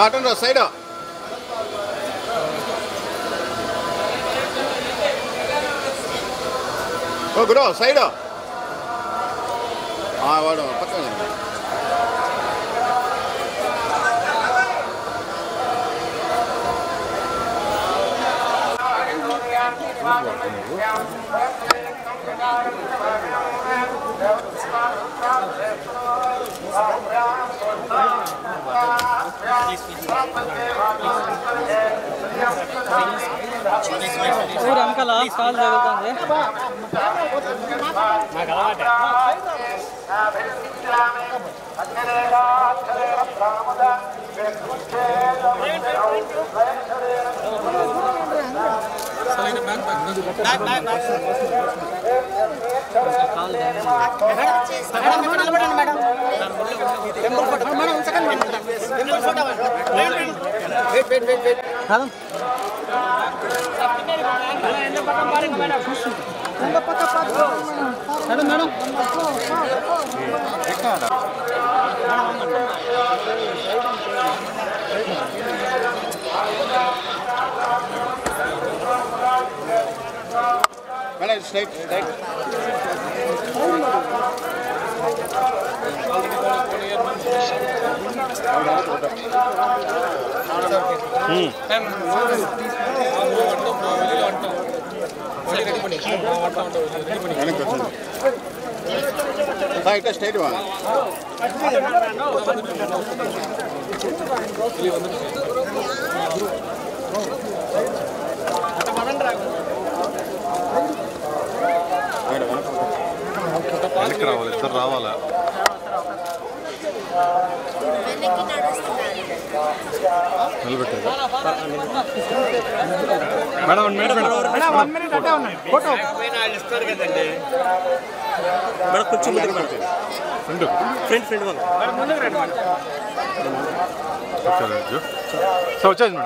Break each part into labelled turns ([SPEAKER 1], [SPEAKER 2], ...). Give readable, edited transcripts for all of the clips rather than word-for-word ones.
[SPEAKER 1] Attend side ఓ గురు side వాడు పక్కన
[SPEAKER 2] uncle call జరుగుతుంది స్ట్రైట్ స్ట్రైట్ ఇట్లా స్ట్రైట్
[SPEAKER 3] వెనక్కి రావాలి ఇద్దరు రావాలా నిలబెట్టేది మేడం
[SPEAKER 2] మేడం కొంచెం ఫ్రెండ్ ఫ్రెండ్
[SPEAKER 3] సో వచ్చేది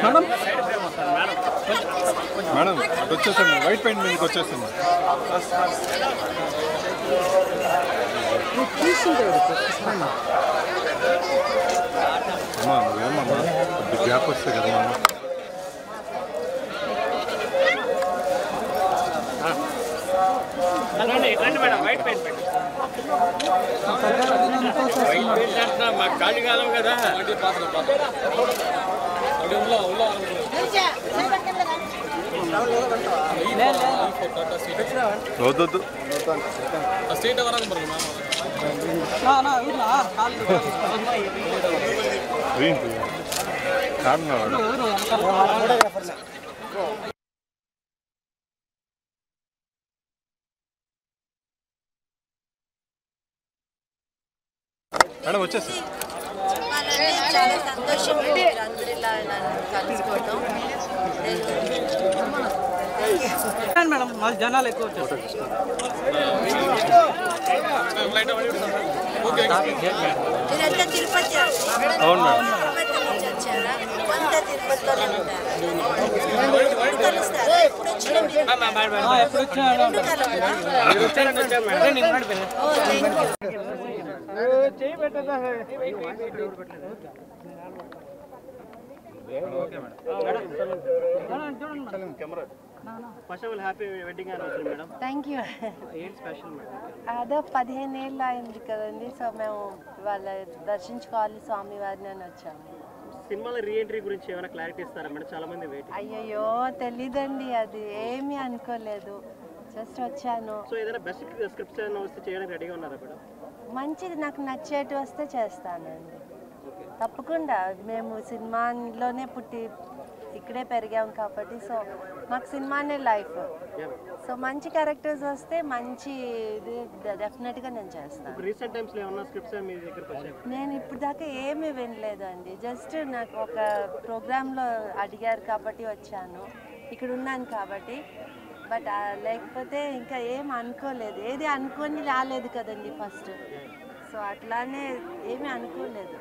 [SPEAKER 3] మేడం మేడం అటు వచ్చేసాను వైట్ పెయింట్ మీదకి వచ్చేసింది అమ్మా నువ్వేమన్నా కొద్ది గ్యాప్ వస్తే కదా
[SPEAKER 2] మాకు ఖాళీ కాలం కదా
[SPEAKER 3] వద్దొద్దు
[SPEAKER 2] స్టేట్
[SPEAKER 3] మేడం వచ్చేసి
[SPEAKER 4] చాలా సంతోషం అందరూ ఇలా కలుసుకోవడం
[SPEAKER 2] మేడం మాకు జనాలు ఎక్కువ వచ్చారు
[SPEAKER 4] మీరంతా తిరుపతి
[SPEAKER 3] అవును మేడం
[SPEAKER 4] తిరుపతి నుంచి వచ్చారా అంతా తిరుపతిలోనే ఉంటారు కలుస్తారా ఎప్పుడు వచ్చినా
[SPEAKER 2] ఎప్పుడు
[SPEAKER 4] థ్యాంక్ యూ అదో 15 ఏళ్ళు అయింది కదండి సో మేము వాళ్ళ దర్శించుకోవాలి స్వామి వారిని అని వచ్చాము
[SPEAKER 2] సినిమాల రీ ఎంట్రీ గురించి ఏమైనా క్లారిటీ ఇస్తారా మేడం చాలా మంది వెయిట్
[SPEAKER 4] అయ్యయ్యో తెలీదండి అది ఏమీ అనుకోలేదు జస్ట్ వచ్చాను
[SPEAKER 2] సో ఏదైనా బెస్ట్ స్క్రిప్ట్స్ ఏమైనా వస్తే చేయడానికి రెడీగా ఉన్నారా మేడం
[SPEAKER 4] మంచిది నాకు నచ్చేటి వస్తే చేస్తానండి తప్పకుండా మేము సినిమాలోనే పుట్టి ఇక్కడే పెరిగాం కాబట్టి సో మాకు సినిమానే లైఫ్ సో మంచి క్యారెక్టర్స్ వస్తే మంచి ఇది డెఫినెట్గా నేను చేస్తాను
[SPEAKER 2] రీసెంట్ టైమ్స్లో ఏమన్నా స్క్రిప్ట్స్ మీ దగ్గరకు వచ్చాయి
[SPEAKER 4] నేను ఇప్పుడు దాకా ఏమీ వినలేదండి జస్ట్ నాకు ఒక ప్రోగ్రాంలో అడిగారు కాబట్టి వచ్చాను ఇక్కడ ఉన్నాను కాబట్టి బట్ లేకపోతే ఇంకా ఏం అనుకోలేదు ఏది అనుకొని రాలేదు కదండి ఫస్ట్ సో అట్లానే ఏమీ అనుకోలేదు.